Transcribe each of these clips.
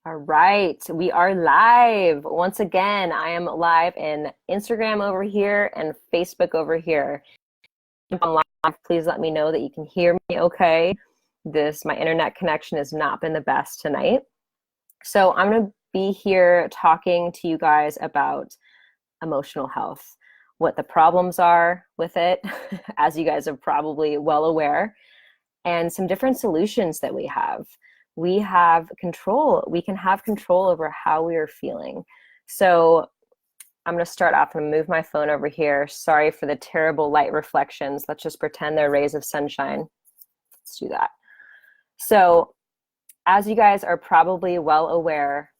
All right, we are live. Once again, I am live in Instagram over here and Facebook over here. If I'm live, please let me know that you can hear me okay. My internet connection has not been the best tonight. So I'm going to be here talking to you guys about emotional health, what the problems are with it, as you guys are probably well aware, and some different solutions that we have. We have control. We can have control over how we are feeling. So I'm going to start off and move my phone over here. Sorry for the terrible light reflections. Let's just pretend they're rays of sunshine. Let's do that. So as you guys are probably well aware,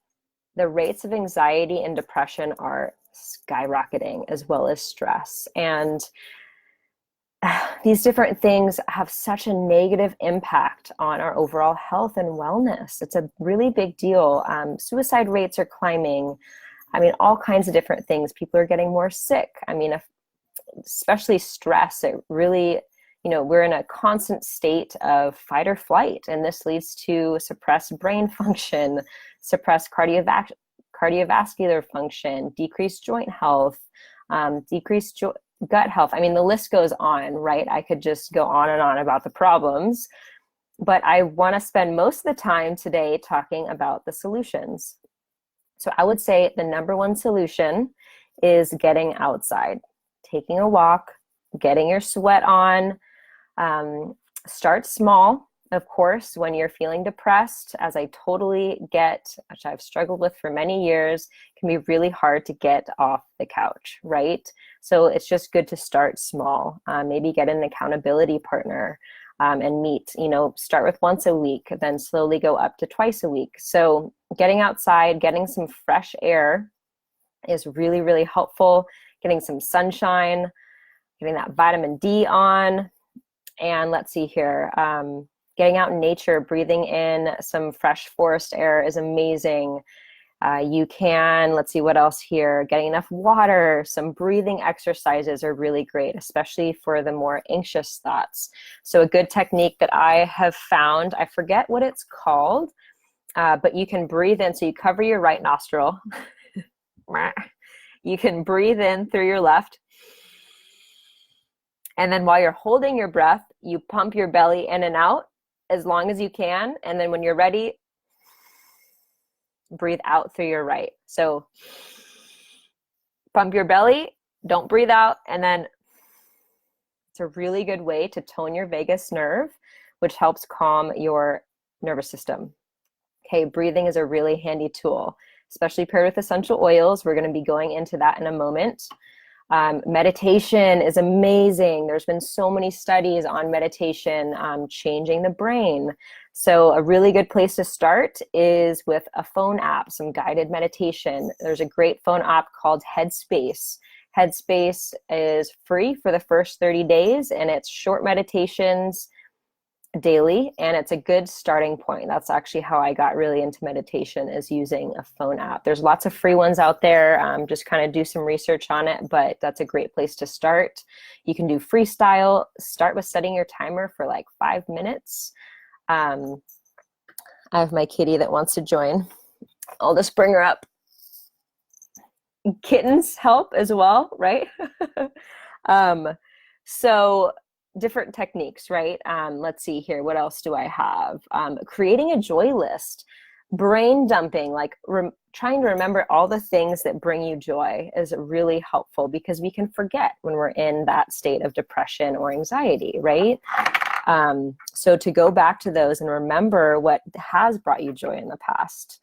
the rates of anxiety and depression are skyrocketing, as well as stress. And these different things have such a negative impact on our overall health and wellness. It's a really big deal. Suicide rates are climbing. I mean, all kinds of different things. People are getting more sick. I mean, especially stress, it really, we're in a constant state of fight or flight, and this leads to suppressed brain function, suppressed cardiovascular function, decreased joint health, decreased gut health. I mean, the list goes on, right? I could just go on and on about the problems, but I want to spend most of the time today talking about the solutions. So I would say the number one solution is getting outside, taking a walk, getting your sweat on. Start small, of course, when you're feeling depressed, as I totally get, which I've struggled with for many years. It can be really hard to get off the couch, right? So it's just good to start small. Maybe get an accountability partner and meet, start with once a week, then slowly go up to twice a week. So getting outside, getting some fresh air is really, really helpful. Getting some sunshine, getting that vitamin D on. And let's see here, getting out in nature, breathing in some fresh forest air is amazing. You can, let's see what else here, getting enough water, some breathing exercises are really great, especially for the more anxious thoughts. So a good technique that I have found, I forget what it's called, but you can breathe in, so you cover your right nostril. You can breathe in through your left. And then while you're holding your breath, you pump your belly in and out as long as you can. And then when you're ready, breathe out through your right. So pump your belly, don't breathe out. And then it's a really good way to tone your vagus nerve, which helps calm your nervous system. Okay, breathing is a really handy tool, especially paired with essential oils. We're going to be going into that in a moment. Meditation is amazing. There's been so many studies on meditation changing the brain. So a really good place to start is with a phone app, some guided meditation. There's a great phone app called Headspace. Headspace is free for the first 30 days, and it's short meditations daily, and it's a good starting point. That's actually how I got really into meditation, is using a phone app. There's lots of free ones out there. Just kind of do some research on it, but that's a great place to start. You can do freestyle. Start with setting your timer for like 5 minutes. I have my kitty that wants to join. I'll just bring her up. Kittens help as well, right? So different techniques, right? Let's see here. What else do I have? Creating a joy list, brain dumping, like trying to remember all the things that bring you joy is really helpful, because we can forget when we're in that state of depression or anxiety, right? So to go back to those and remember what has brought you joy in the past.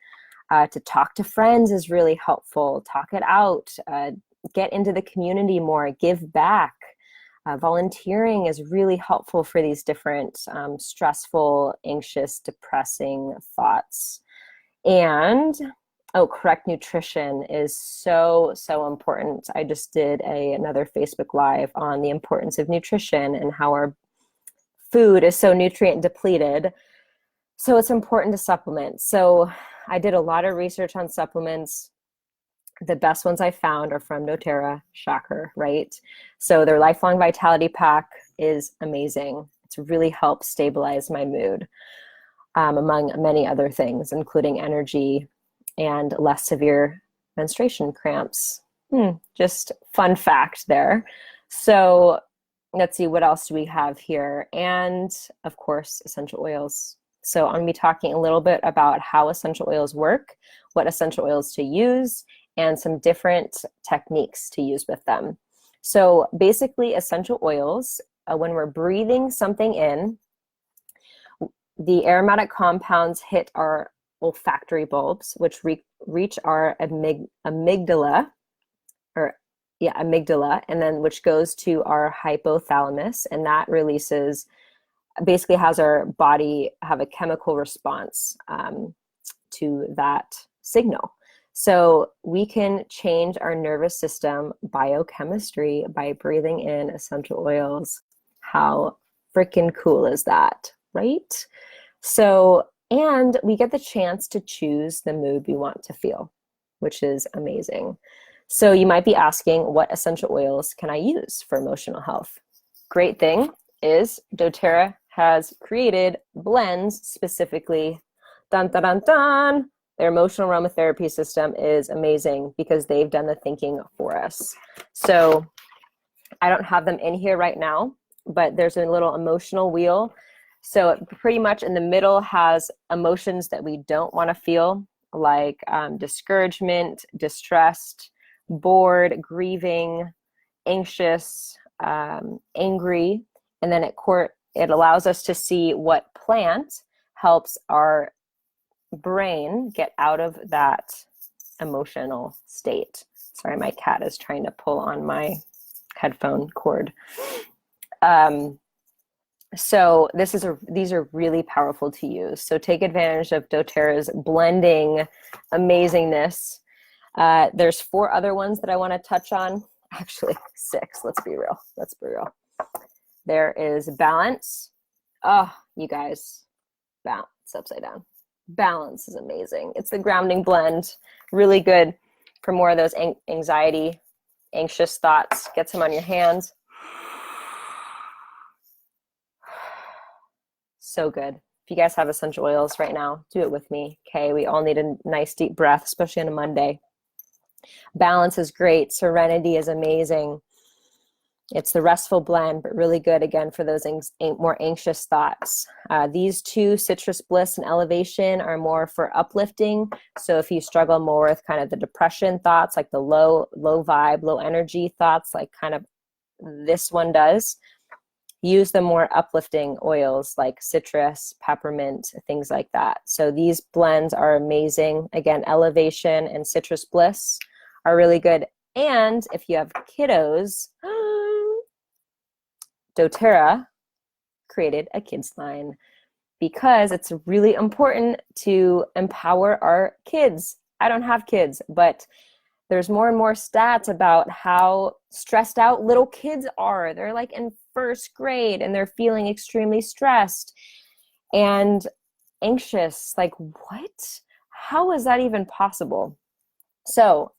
To talk to friends is really helpful. Talk it out. Get into the community more. Give back. Volunteering is really helpful for these different stressful, anxious, depressing thoughts. And, correct nutrition is so, so important. I just did another Facebook Live on the importance of nutrition and how our food is so nutrient depleted. So it's important to supplement. So I did a lot of research on supplements. The best ones I found are from doTERRA, shocker, right? So their Lifelong Vitality Pack is amazing. It's really helped stabilize my mood, among many other things, including energy, and less severe menstruation cramps. Just fun fact there. So let's see, what else do we have here? And of course, essential oils. So I'm going to be talking a little bit about how essential oils work, what essential oils to use, and some different techniques to use with them. So basically, essential oils, when we're breathing something in, the aromatic compounds hit our olfactory bulbs, which reach our amygdala, and then which goes to our hypothalamus, and that releases, basically has our body have a chemical response to that signal. So we can change our nervous system biochemistry by breathing in essential oils. How freaking cool is that, right? So, and we get the chance to choose the mood we want to feel, which is amazing. So you might be asking, what essential oils can I use for emotional health? Great thing is doTERRA has created blends specifically. Dun, dun, dun, dun. Their emotional aromatherapy system is amazing because they've done the thinking for us. So I don't have them in here right now, but there's a little emotional wheel. So it pretty much in the middle has emotions that we don't want to feel, like discouragement, distressed, bored, grieving, anxious, angry. And then it allows us to see what plant helps our brain get out of that emotional state. Sorry, my cat is trying to pull on my headphone cord. So these are really powerful to use. So take advantage of doTERRA's blending amazingness. There's 4 other ones that I want to touch on. Actually, 6. Let's be real. There is Balance. Oh, you guys, Balance upside down. Balance is amazing. It's the grounding blend. Really good for more of those anxiety, anxious thoughts. Get some on your hands. So good. If you guys have essential oils right now, do it with me. Okay, we all need a nice deep breath, especially on a Monday. Balance is great. Serenity is amazing. It's the restful blend, but really good, again, for those more anxious thoughts. These 2, Citrus Bliss and Elevation, are more for uplifting. So if you struggle more with kind of the depression thoughts, like the low vibe, low energy thoughts, like kind of this one does, use the more uplifting oils like citrus, peppermint, things like that. So these blends are amazing. Again, Elevation and Citrus Bliss are really good. And if you have kiddos, doTERRA created a kids line because it's really important to empower our kids. I don't have kids, but there's more and more stats about how stressed out little kids are. They're like in 1st grade and they're feeling extremely stressed and anxious. Like, what? How is that even possible? So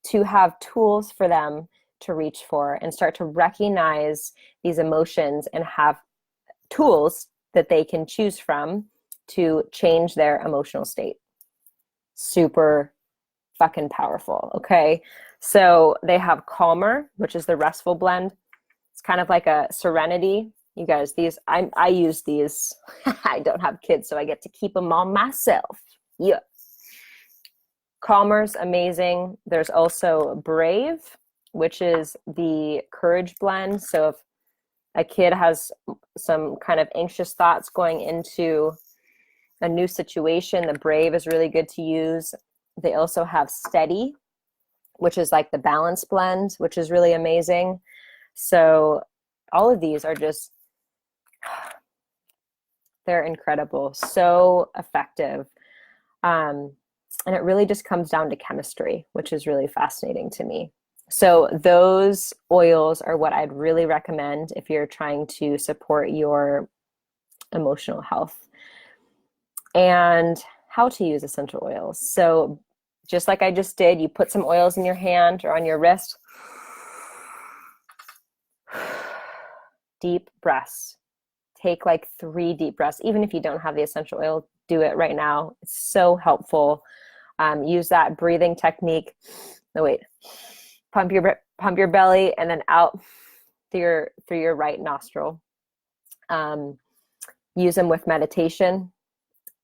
to have tools for them to reach for and start to recognize these emotions and have tools that they can choose from to change their emotional state. Super fucking powerful. Okay. So they have Calmer, which is the restful blend. It's kind of like a Serenity. You guys, I use these. I don't have kids, so I get to keep them all myself. Yeah. Calmer's amazing. There's also Brave, which is the courage blend. So if a kid has some kind of anxious thoughts going into a new situation, the Brave is really good to use. They also have Steady, which is like the Balance blend, which is really amazing. So all of these are just, they're incredible, so effective. And it really just comes down to chemistry, which is really fascinating to me. So those oils are what I'd really recommend if you're trying to support your emotional health. And how to use essential oils. So just like I just did, you put some oils in your hand or on your wrist. Deep breaths. Take like 3 deep breaths. Even if you don't have the essential oil, do it right now. It's so helpful. Use that breathing technique. No, wait. Pump your belly and then out through your right nostril. Use them with meditation.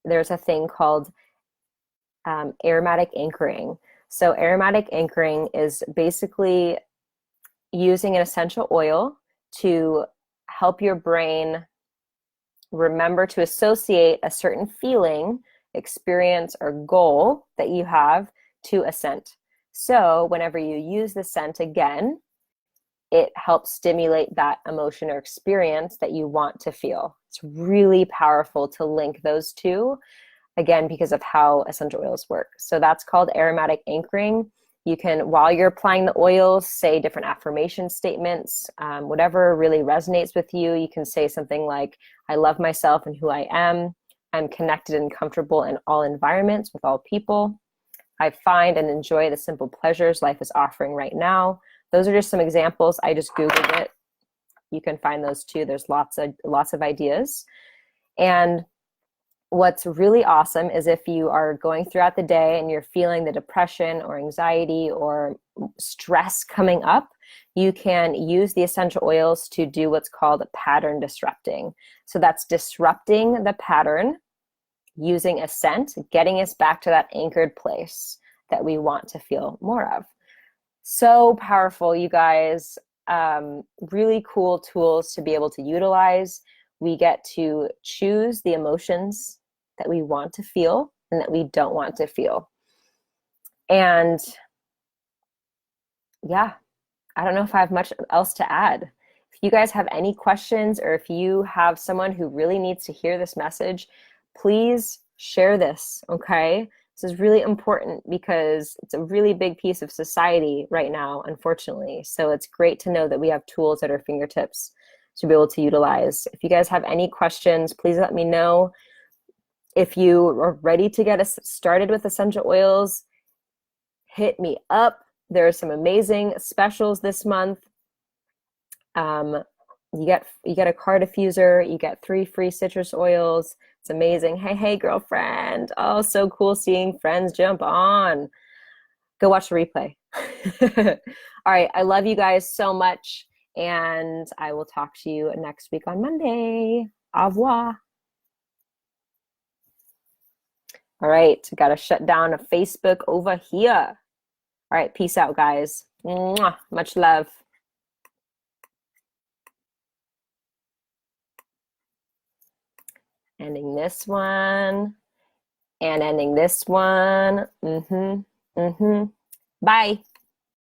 There's a thing called aromatic anchoring. So aromatic anchoring is basically using an essential oil to help your brain remember to associate a certain feeling, experience, or goal that you have to a scent. So whenever you use the scent again, it helps stimulate that emotion or experience that you want to feel. It's really powerful to link those two, again, because of how essential oils work. So that's called aromatic anchoring. You can, while you're applying the oils, say different affirmation statements, whatever really resonates with you. You can say something like, I love myself and who I am. I'm connected and comfortable in all environments with all people. I find and enjoy the simple pleasures life is offering right now. Those are just some examples. I just Googled it. You can find those too. There's lots of ideas. And what's really awesome is if you are going throughout the day and you're feeling the depression or anxiety or stress coming up, you can use the essential oils to do what's called pattern disrupting. So that's disrupting the pattern using a scent, getting us back to that anchored place that we want to feel more of. So powerful, you guys. Really cool tools to be able to utilize. We get to choose the emotions that we want to feel and that we don't want to feel. And yeah, I don't know if I have much else to add. If you guys have any questions, or if you have someone who really needs to hear this message, please share this, okay? This is really important because it's a really big piece of society right now, unfortunately. So it's great to know that we have tools at our fingertips to be able to utilize. If you guys have any questions, please let me know. If you are ready to get us started with essential oils, hit me up. There are some amazing specials this month. You get a car diffuser, you get 3 free citrus oils. It's amazing. Hey, girlfriend. Oh, so cool seeing friends jump on. Go watch the replay. All right, I love you guys so much, and I will talk to you next week on Monday. Au revoir. All right, got to shut down a Facebook over here. All right, peace out, guys. Mwah, much love. Ending this one and ending this one. Bye.